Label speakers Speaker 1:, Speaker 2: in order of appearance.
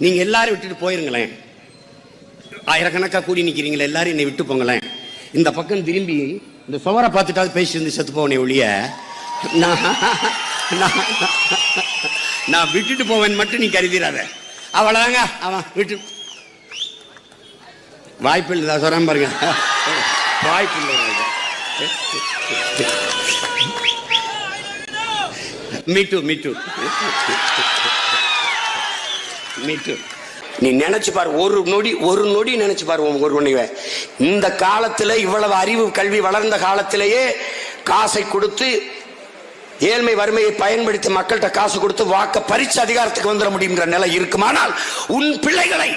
Speaker 1: நீங்க எல்லாரும் விட்டுட்டு போயிருங்களேன். ஆயிரக்கணக்கா கூடி நிக்கிறீங்களே, எல்லாரும் என்னை விட்டு போங்களேன். இந்த பக்கம் திரும்பி இந்த சுவரை பார்த்துட்டாவது பேசி இருந்து செத்து போவனே ஒழிய நான் விட்டுட்டு போவேன் மட்டும் நீ கருதிடாத. அவ்வளவுதாங்க. அவன் விட்டு வாய்ப்பு இல்லை. சொல்றேன் பாருங்க, வாய்ப்பு இல்லை. மீட்டு மீட்டு மீட்டு நீ நினைச்சு பாரு, ஒரு நொடி நினைச்சு பாரு. ஒருவனைய இந்த காலத்துல இவ்வளவு அறிவு கல்வி வளர்ந்த காலத்திலேயே காசை கொடுத்து ஏழ்மை வறுமையை பயன்படுத்தி மக்கள்கிட்ட காசு கொடுத்து வாக்க பறிச்சு அதிகாரத்துக்கு வந்துட முடியுங்கிற நிலை இருக்குமானால் உன் பிள்ளைகளை